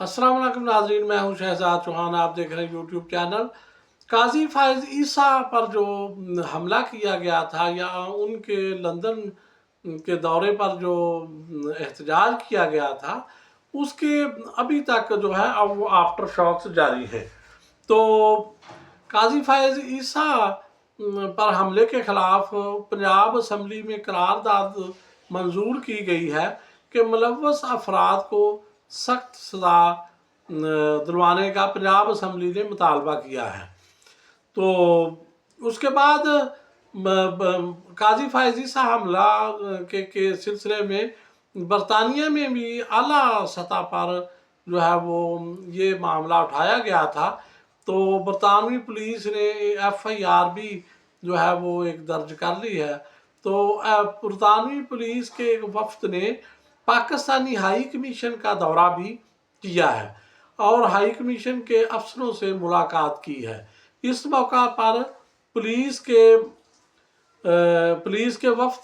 अस्सलाम वालेकुम नाज़रीन, मैं हूं शहजाद चौहान। आप देख रहे हैं यूट्यूब चैनल। काजी फायज ईसा पर जो हमला किया गया था या उनके लंदन के दौरे पर जो एहतजाज किया गया था, उसके अभी तक जो है अब वो आफ्टर शॉक्स जारी है। तो काजी फायज ईसा पर हमले के खिलाफ पंजाब असम्बली में करारदाद मंजूर की गई है कि मुलव्वस अफराद को सख्त सज़ा दिलवाने का पंजाब असम्बली ने मुतालबा किया है। तो उसके बाद काजी फायज ईसा हमला के सिलसिले में बरतानिया में भी आला सतह पर जो है वो ये मामला उठाया गया था। तो बरतानवी पुलिस ने FIR भी जो है वो एक दर्ज कर ली है। तो बरतानवी पुलिस के एक वफ्द ने पाकिस्तानी हाई कमीशन का दौरा भी किया है और हाई कमीशन के अफसरों से मुलाकात की है। इस मौका पर पुलिस के वफ्द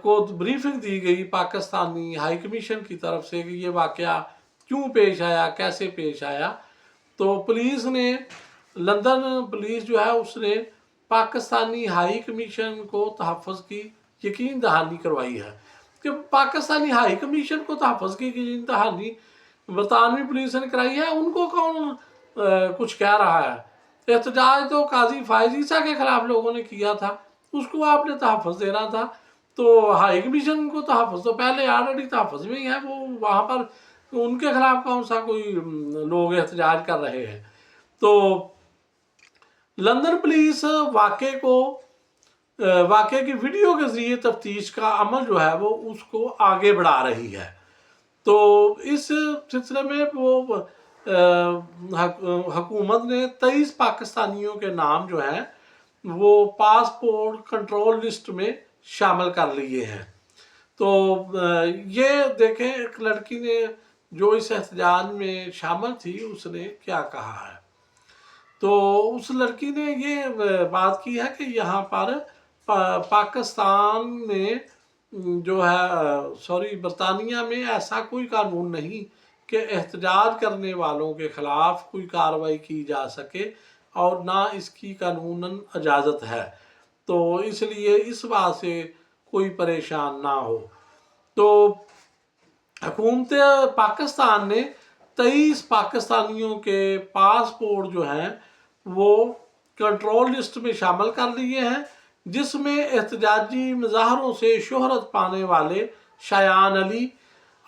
को ब्रीफिंग दी गई पाकिस्तानी हाई कमीशन की तरफ से कि ये वाक़या क्यों पेश आया, कैसे पेश आया। तो पुलिस ने लंदन पुलिस जो है उसने पाकिस्तानी हाई कमीशन को तहफ़्फ़ुज़ की यकीन दहानी करवाई है कि पाकिस्तानी हाई कमीशन को तहफ़्फ़ुज़ की यकीन दहानी बरतानवी पुलिस ने कराई है। उनको कौन कुछ कह रहा है? एहतजाज तो काजी फायज ईसा के खिलाफ लोगों ने किया था, उसको आपने तहफ़्फ़ुज़ देना था। तो हाई कमीशन को तहफ़्फ़ुज़ तो पहले ऑलरेडी तहफ़्फ़ुज़ में ही है, वो वहाँ पर उनके खिलाफ कौन सा कोई लोग एहतजाज कर रहे हैं। तो लंदन पुलिस वाक़े की वीडियो के ज़रिए तफ्तीश का अमल जो है वो उसको आगे बढ़ा रही है। तो इस सिलसिले में वो हुकूमत ने 23 पाकिस्तानियों के नाम जो हैं वो पासपोर्ट कंट्रोल लिस्ट में शामिल कर लिए हैं। तो ये देखें एक लड़की ने जो इस एहतजाज में शामिल थी उसने क्या कहा है। तो उस लड़की ने ये बात की है कि यहाँ पर पाकिस्तान में जो है बरतानिया में ऐसा कोई कानून नहीं कि एहतजाज करने वालों के ख़िलाफ़ कोई कार्रवाई की जा सके और ना इसकी कानूनन इजाज़त है। तो इसलिए इस बात से कोई परेशान ना हो। तो हुकूमत पाकिस्तान ने 23 पाकिस्तानियों के पासपोर्ट जो हैं वो कंट्रोल लिस्ट में शामिल कर लिए हैं, जिसमें एहतजाजी मुजाहरों से शोहरत पाने वाले शायान अली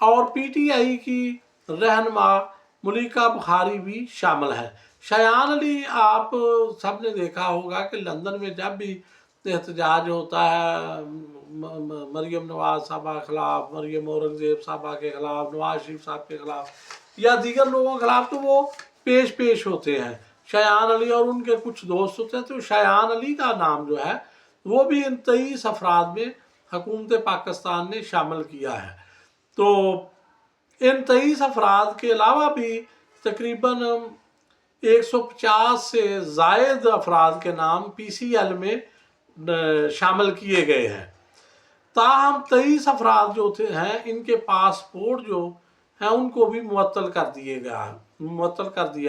और PTI की रहनुमा मलिका बुखारी भी शामिल हैं। शायान अली आप सब ने देखा होगा कि लंदन में जब भी एहतजाज होता है मरियम नवाज साहबा के खिलाफ, मरियम औरंगज़ेब साहबा के खिलाफ, नवाज शरीफ साहब के खिलाफ या दीगर लोगों के खिलाफ, तो वो पेश होते हैं। शायान अली और उनके कुछ दोस्त होते हैं। तो शायान अली का नाम जो है वो भी इन 23 अफराद में हुकूमत पाकिस्तान ने शामिल किया है। तो इन 23 अफराद के अलावा भी तकरीबन 150 से ज़ायद अफराद के नाम PCL में शामिल किए गए हैं। ताहम 23 अफराद जो हैं इनके पासपोर्ट जो हैं उनको भी मुअत्तल कर दिया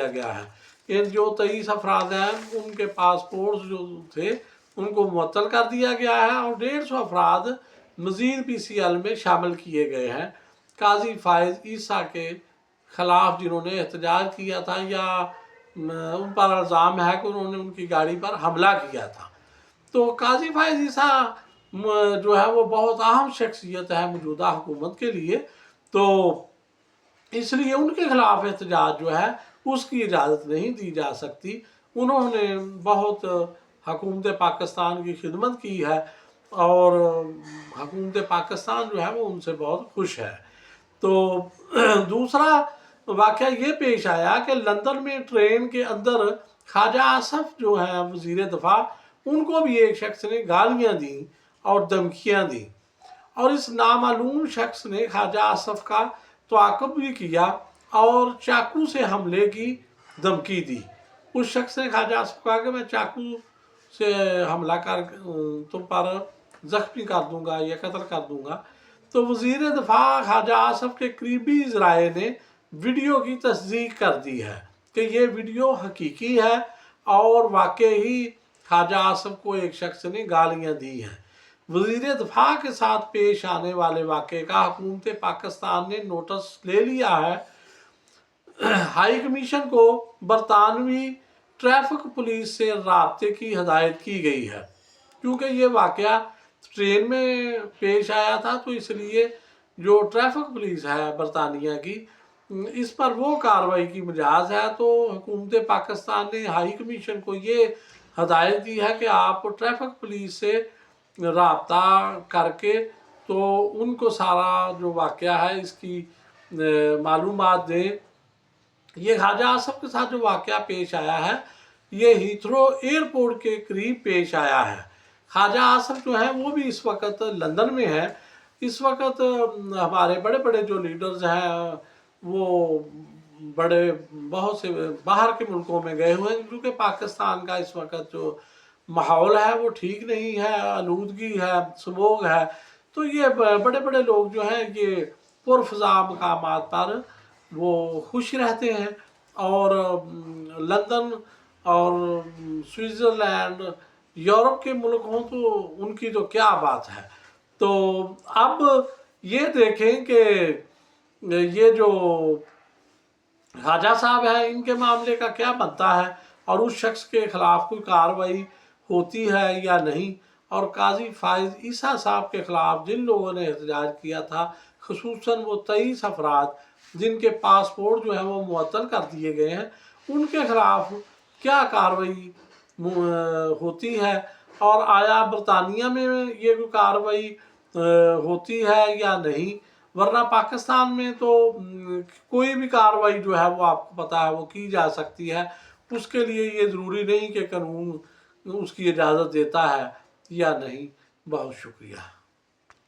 गया है। इन जो 23 अफराद हैं उनके पासपोर्ट जो थे उनको मुअत्तल कर दिया गया है और 150 अफराद मज़ीद PCL में शामिल किए गए हैं काजी फायज ईसा के ख़िलाफ़ जिन्होंने एहतजाज किया था या उन पर इल्ज़ाम है कि उन्होंने उनकी गाड़ी पर हमला किया था। तो काजी फायज ईसा जो है वो बहुत अहम शख्सियत है मौजूदा हुकूमत के लिए। तो इसलिए उनके खिलाफ एहतजाज जो है उसकी इजाज़त नहीं दी जा सकती। उन्होंने बहुत हुकूमत पाकिस्तान की खिदमत की है और हुकूमत पाकिस्तान जो है वो उनसे बहुत खुश है। तो दूसरा वाक़या ये पेश आया कि लंदन में ट्रेन के अंदर ख्वाजा आसफ जो हैं वज़ीर दफ़ा, उनको भी एक शख्स ने गालियाँ दी और धमकियाँ दी और इस नामालूम शख्स ने ख्वाजा आसफ का तआक़ुब भी किया और चाकू से हमले की धमकी दी। उस शख्स ने ख्वाजा आसफ कहा कि मैं चाकू से हमला कर तुम पर ज़ख्मी कर दूंगा या कत्ल कर दूंगा। तो वज़ीर दफ़ा ख्वाजा आसफ के करीबी ज़राए ने वीडियो की तस्दीक कर दी है कि ये वीडियो हकीकी है और वाकई ख्वाजा आसिफ को एक शख्स ने गालियाँ दी हैं। वज़ीर दिफा के साथ पेश आने वाले वाक़े का हुकूमत पाकिस्तान ने नोटिस ले लिया है। हाई कमीशन को बरतानवी ट्रैफिक पुलिस से राब्ते की हदायत की गई है। क्योंकि ये वाक़या ट्रेन में पेश आया था, तो इसलिए जो ट्रैफिक पुलिस है बरतानिया की, इस पर वो कार्रवाई की मजाज है। तो हुकूमत पाकिस्तान ने हाई कमीशन को ये हदायत दी है कि आप ट्रैफिक पुलिस से राब्ता करके तो उनको सारा जो वाक़या है इसकी मालूमात दें। ये ख्वाजा आसिफ के साथ जो वाक़या पेश आया है ये हीथ्रो एयरपोर्ट के करीब पेश आया है। ख्वाजा आसिफ जो है वो भी इस वक्त लंदन में है। इस वक्त हमारे बड़े बड़े जो लीडर्स हैं वो बड़े बहुत से बाहर के मुल्कों में गए हुए हैं, क्योंकि पाकिस्तान का इस वक्त जो माहौल है वो ठीक नहीं है, आलूदगी है, स्मोग है। तो ये बड़े बड़े लोग जो हैं ये पुरफ़ज़ा मकामात पर वो खुश रहते हैं। और लंदन और स्विट्ज़रलैंड, यूरोप के मुल्क हों तो उनकी तो क्या बात है। तो अब ये देखें कि ये जो ख्वाजा साहब है इनके मामले का क्या बनता है और उस शख्स के ख़िलाफ़ कोई कार्रवाई होती है या नहीं। और काजी फाइज ईसा साहब के ख़िलाफ़ जिन लोगों ने एहतजाज किया था, ख़ुसूसन वो 23 अफराद जिनके पासपोर्ट जो है वो मुअत्तल कर दिए गए हैं, उनके ख़िलाफ़ क्या कार्रवाई होती है और आया बरतानिया में ये कोई कार्रवाई होती है या नहीं। वरना पाकिस्तान में तो कोई भी कार्रवाई जो है वो आपको पता है वो की जा सकती है। उसके लिए ये ज़रूरी नहीं कि कानून उसकी इजाज़त देता है या नहीं। बहुत शुक्रिया।